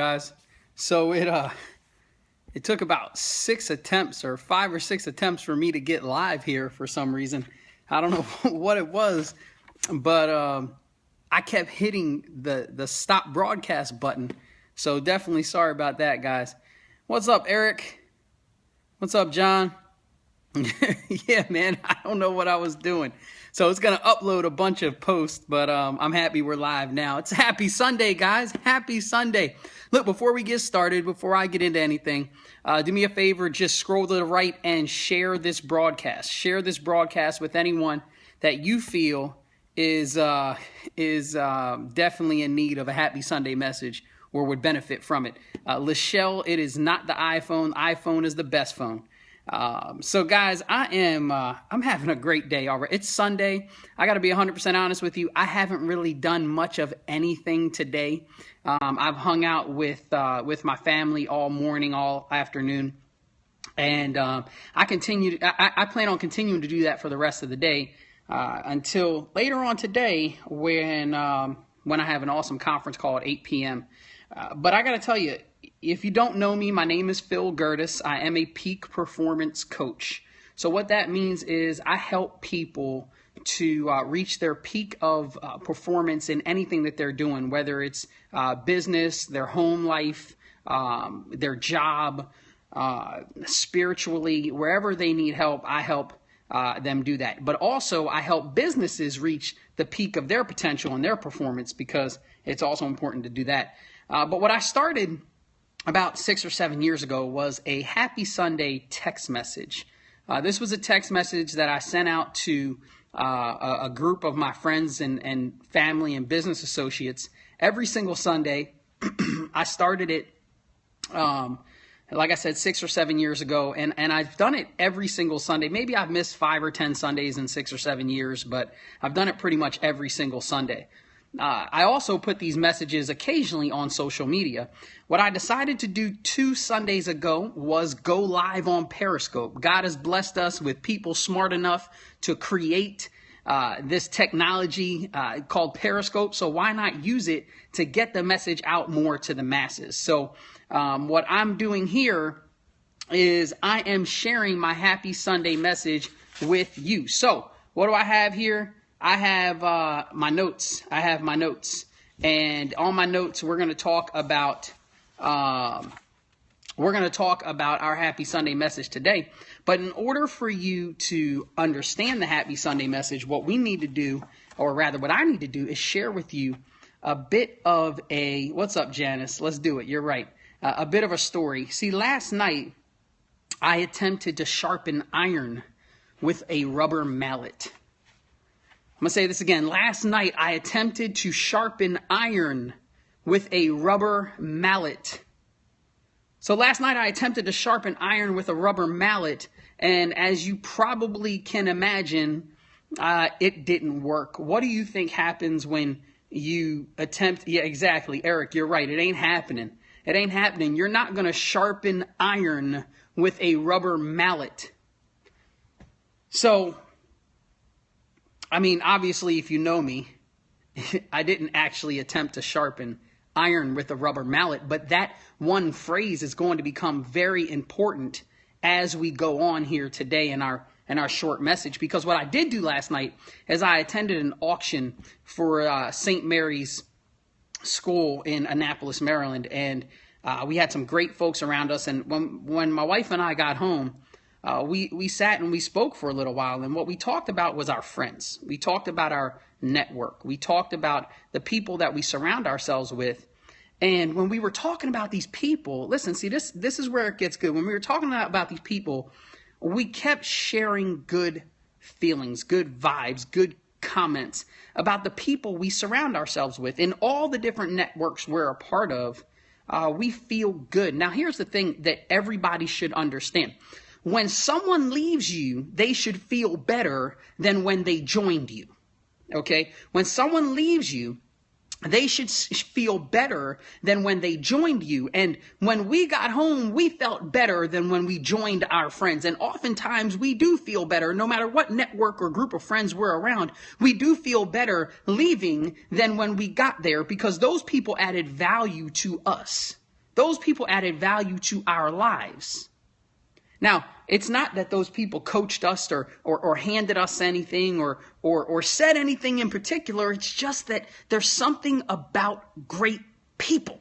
Guys, so it took about 6 attempts or 5 or 6 attempts for me to get live here for some reason. I don't know what it was, but I kept hitting the stop broadcast button. So definitely sorry about that, guys. What's up, Eric? What's up, John? Yeah, man, I don't know what I was doing. So it's going to upload a bunch of posts, but I'm happy we're live now. It's Happy Sunday, guys. Happy Sunday. Look, before we get started, before I get into anything, do me a favor, just scroll to the right and share this broadcast. Share this broadcast with anyone that you feel is definitely in need of a Happy Sunday message or would benefit from it. Lachelle, it is not the iPhone. iPhone is the best phone. So guys, I'm having a great day already. It's Sunday. I got to be 100% honest with you. I haven't really done much of anything today. I've hung out with my family all morning, all afternoon. And, I plan on continuing to do that for the rest of the day, until later on today when I have an awesome conference call at 8 p.m. But I got to tell you, if you don't know me, my name is Gerdes. I am a peak performance coach. So what that means is I help people to reach their peak of performance in anything that they're doing, whether it's business, their home life, their job, spiritually, wherever they need help, I help them do that. But also I help businesses reach the peak of their potential and their performance, because it's also important to do that. But what I started about 6 or 7 years ago was a Happy Sunday text message. This was a text message that I sent out to a group of my friends and family and business associates every single Sunday. I started it, like I said, 6 or 7 years ago, and I've done it every single Sunday. Maybe I've missed 5 or 10 Sundays in 6 or 7 years, but I've done it pretty much every single Sunday. I also put these messages occasionally on social media. What I decided to do 2 Sundays ago was go live on Periscope. God has blessed us with people smart enough to create this technology called Periscope. So why not use it to get the message out more to the masses? So what I'm doing here is I am sharing my Happy Sunday message with you. So what do I have here? I have my notes. And on my notes, we're going to talk about our Happy Sunday message today. But in order for you to understand the Happy Sunday message, what we need to do, or rather what I need to do, is share with you a bit of what's up, Janice? Let's do it. You're right. A bit of a story. See, last night I attempted to sharpen iron with a rubber mallet. I'm going to say this again. Last night, I attempted to sharpen iron with a rubber mallet. So last night, I attempted to sharpen iron with a rubber mallet, and as you probably can imagine, it didn't work. What do you think happens when you attempt? Yeah, exactly. Eric, you're right. It ain't happening. It ain't happening. You're not going to sharpen iron with a rubber mallet. So, I mean, obviously, if you know me, I didn't actually attempt to sharpen iron with a rubber mallet, but that one phrase is going to become very important as we go on here today in our short message. Because what I did do last night is I attended an auction for St. Mary's School in Annapolis, Maryland, and we had some great folks around us. And when my wife and I got home, we sat and we spoke for a little while, and what we talked about was our friends. We talked about our network. We talked about the people that we surround ourselves with. And when we were talking about these people, listen, see, this is where it gets good. When we were talking about these people, we kept sharing good feelings, good vibes, good comments about the people we surround ourselves with. In all the different networks we're a part of, we feel good. Now, here's the thing that everybody should understand. When someone leaves you, they should feel better than when they joined you. Okay? When someone leaves you, they should feel better than when they joined you. And when we got home, we felt better than when we joined our friends. And oftentimes we do feel better, no matter what network or group of friends we're around. We do feel better leaving than when we got there, because those people added value to us. those people added value to our lives. Now, it's not that those people coached us or handed us anything or said anything in particular. It's just that there's something about great people.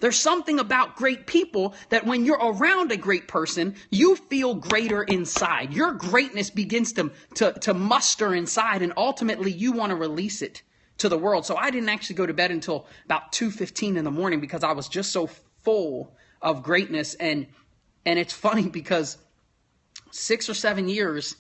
There's something about great people that when you're around a great person, you feel greater inside. Your greatness begins to muster inside, and ultimately you want to release it to the world. So I didn't actually go to bed until about 2:15 in the morning because I was just so full of greatness. And it's funny because 6 or 7 years,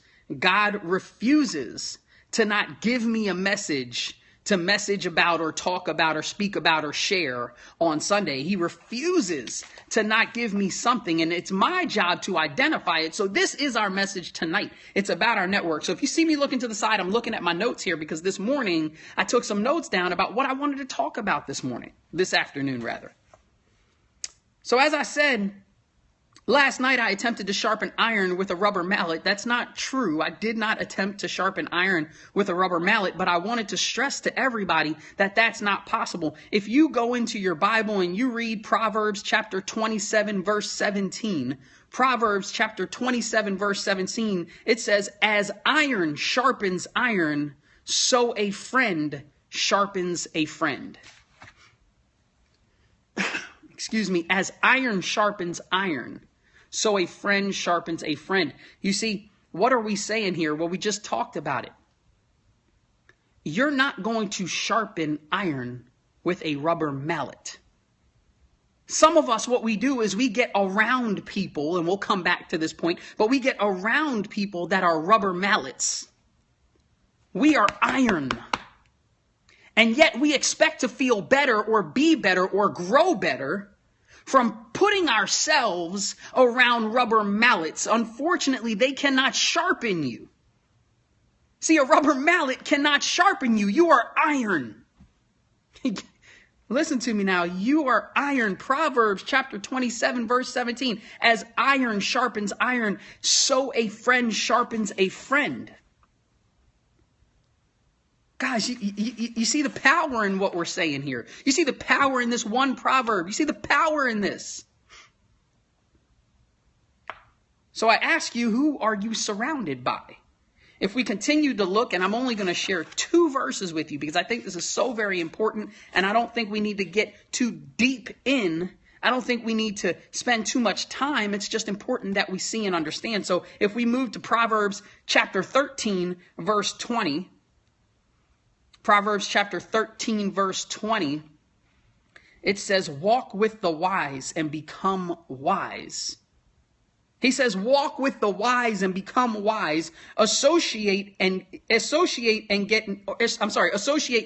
God refuses to not give me a message to message about or talk about or speak about or share on Sunday. He refuses to not give me something, and it's my job to identify it. So this is our message tonight. It's about our network. So if you see me looking to the side, I'm looking at my notes here because this morning I took some notes down about what I wanted to talk about this afternoon rather. So as I said, last night I attempted to sharpen iron with a rubber mallet. That's not true. I did not attempt to sharpen iron with a rubber mallet, but I wanted to stress to everybody that that's not possible. If you go into your Bible and you read Proverbs chapter 27 verse 17, Proverbs chapter 27 verse 17, it says, "As iron sharpens iron, so a friend sharpens a friend." Excuse me, as iron sharpens iron, so a friend sharpens a friend. You see, what are we saying here? Well, we just talked about it. You're not going to sharpen iron with a rubber mallet. Some of us, what we do is we get around people, and we'll come back to this point, but we get around people that are rubber mallets. We are iron. And yet we expect to feel better or be better or grow better from putting ourselves around rubber mallets. Unfortunately, they cannot sharpen you. See, a rubber mallet cannot sharpen you. You are iron. Listen to me now. You are iron. Proverbs chapter 27, verse 17. As iron sharpens iron, so a friend sharpens a friend. Guys, you see the power in what we're saying here. You see the power in this one proverb. You see the power in this. So I ask you, who are you surrounded by? If we continue to look, and I'm only going to share 2 verses with you because I think this is so very important, and I don't think we need to get too deep in. I don't think we need to spend too much time. It's just important that we see and understand. So if we move to Proverbs chapter 13, verse 20, Proverbs chapter 13, verse 20, it says, "Walk with the wise and become wise." He says, walk with the wise and become wise. Associate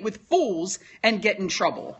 with fools and get in trouble.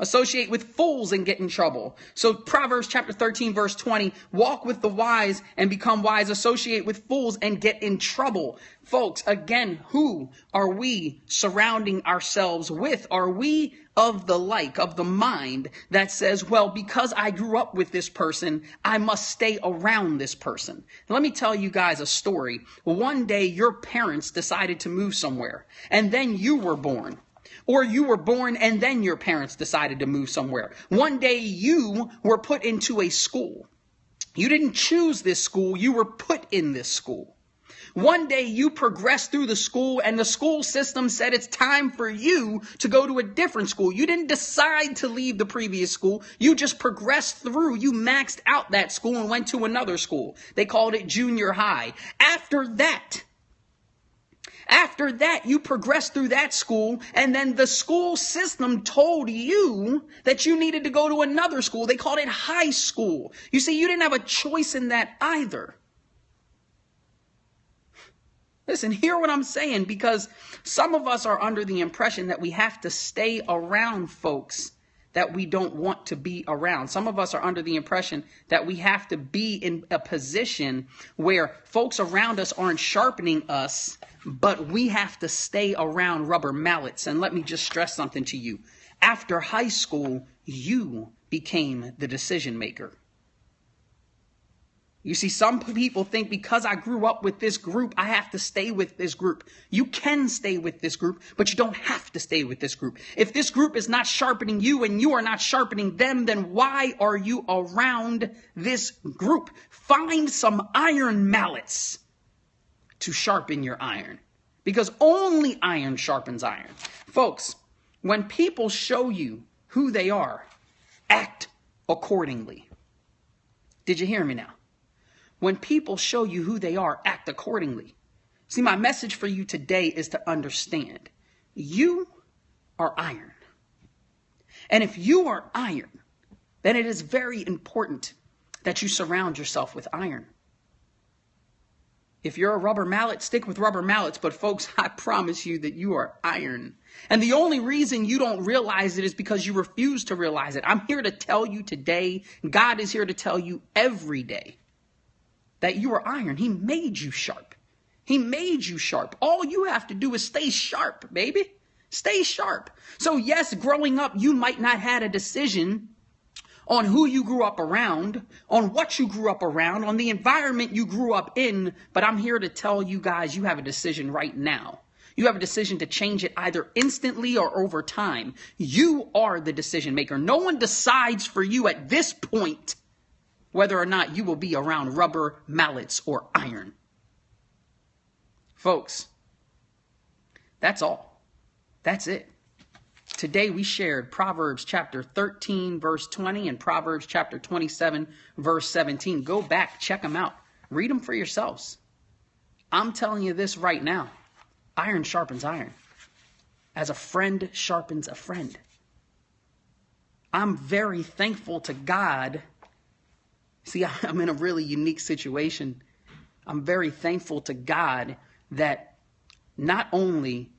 Associate with fools and get in trouble. So Proverbs chapter 13, verse 20, walk with the wise and become wise. Associate with fools and get in trouble. Folks, again, who are we surrounding ourselves with? Are we of the mind that says, well, because I grew up with this person, I must stay around this person? Let me tell you guys a story. One day your parents decided to move somewhere, and then you were born. Or you were born and then your parents decided to move somewhere. One day you were put into a school. You didn't choose this school, you were put in this school. One day you progressed through the school and the school system said it's time for you to go to a different school. You didn't decide to leave the previous school. You just progressed through. You maxed out that school and went to another school. They called it junior high. After that, you progressed through that school, and then the school system told you that you needed to go to another school. They called it high school. You see, you didn't have a choice in that either. Listen, hear what I'm saying, because some of us are under the impression that we have to stay around folks that we don't want to be around. Some of us are under the impression that we have to be in a position where folks around us aren't sharpening us, but we have to stay around rubber mallets. And let me just stress something to you. After high school, you became the decision maker. You see, some people think because I grew up with this group, I have to stay with this group. You can stay with this group, but you don't have to stay with this group. If this group is not sharpening you and you are not sharpening them, then why are you around this group? Find some iron mallets to sharpen your iron, because only iron sharpens iron. Folks, when people show you who they are, act accordingly. Did you hear me now? When people show you who they are, act accordingly. See, my message for you today is to understand you are iron. And if you are iron, then it is very important that you surround yourself with iron. If you're a rubber mallet, stick with rubber mallets. But folks, I promise you that you are iron. And the only reason you don't realize it is because you refuse to realize it. I'm here to tell you today, God is here to tell you every day, that you are iron. He made you sharp. He made you sharp. All you have to do is stay sharp, baby. Stay sharp. So yes, growing up, you might not have had a decision on who you grew up around, on what you grew up around, on the environment you grew up in. But I'm here to tell you guys, you have a decision right now. You have a decision to change it either instantly or over time. You are the decision maker. No one decides for you at this point whether or not you will be around rubber mallets or iron. Folks, that's all. That's it. Today we shared Proverbs chapter 13, verse 20, and Proverbs chapter 27, verse 17. Go back, check them out. Read them for yourselves. I'm telling you this right now. Iron sharpens iron. As a friend sharpens a friend. I'm very thankful to God. See, I'm in a really unique situation. I'm very thankful to God that not only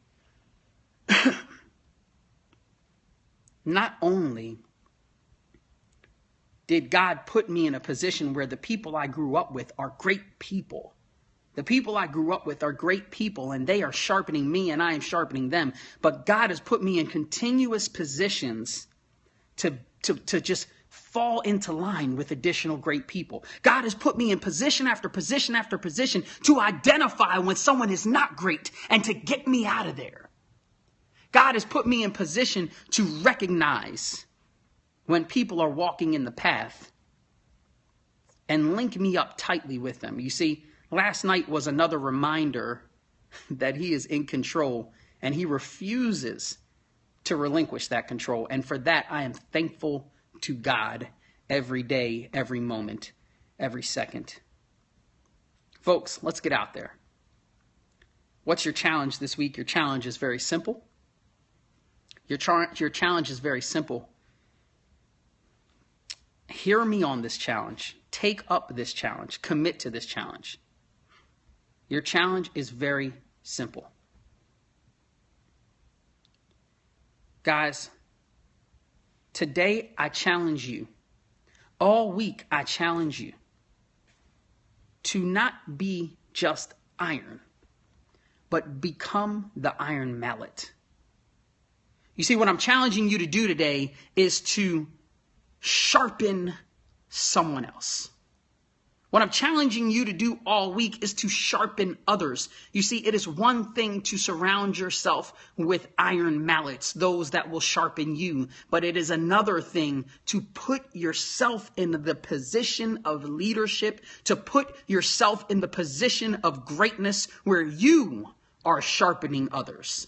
did God put me in a position where the people I grew up with are great people. The people I grew up with are great people, and they are sharpening me and I am sharpening them. But God has put me in continuous positions to just fall into line with additional great people. God has put me in position after position after position to identify when someone is not great and to get me out of there. God has put me in position to recognize when people are walking in the path and link me up tightly with them. You see, last night was another reminder that he is in control and he refuses to relinquish that control. And for that, I am thankful to God every day, every moment, every second. Folks, let's get out there. What's your challenge this week? Your challenge is very simple. Your challenge is very simple. Hear me on this challenge. Take up this challenge. Commit to this challenge. Your challenge is very simple. Guys, today I challenge you. All week I challenge you to not be just iron, but become the iron mallet. You see, what I'm challenging you to do today is to sharpen someone else. What I'm challenging you to do all week is to sharpen others. You see, it is one thing to surround yourself with iron mallets, those that will sharpen you. But it is another thing to put yourself in the position of leadership, to put yourself in the position of greatness where you are sharpening others.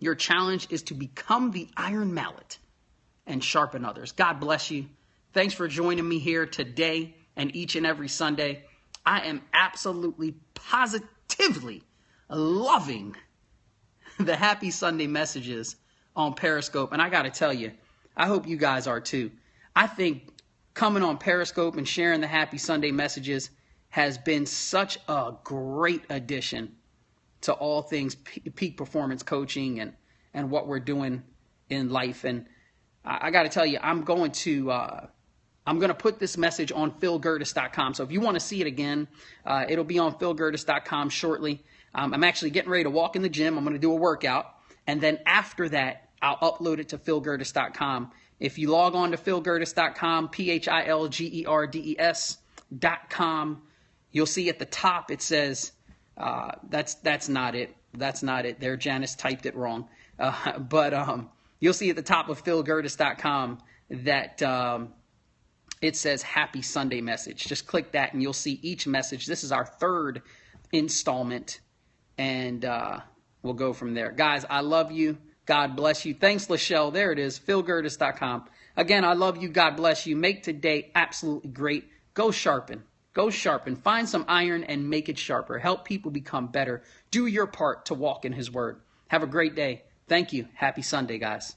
Your challenge is to become the iron mallet and sharpen others. God bless you. Thanks for joining me here today and each and every Sunday. I am absolutely, positively loving the Happy Sunday messages on Periscope. And I got to tell you, I hope you guys are too. I think coming on Periscope and sharing the Happy Sunday messages has been such a great addition to all things peak performance coaching and what we're doing in life. And I got to tell you, I'm going to put this message on philgerdes.com. So if you want to see it again, it'll be on philgerdes.com shortly. I'm actually getting ready to walk in the gym. I'm going to do a workout. And then after that, I'll upload it to philgerdes.com. If you log on to philgerdes.com, philgerdes, philgerdes.com. You'll see at the top it says, that's not it. That's not it. There, Janice typed it wrong. But you'll see at the top of philgerdes.com that it says Happy Sunday Message. Just click that and you'll see each message. This is our third installment, and we'll go from there. Guys, I love you. God bless you. Thanks, Lachelle. There it is, philgerdes.com. Again, I love you. God bless you. Make today absolutely great. Go sharpen. Go sharpen. Find some iron and make it sharper. Help people become better. Do your part to walk in his word. Have a great day. Thank you. Happy Sunday, guys.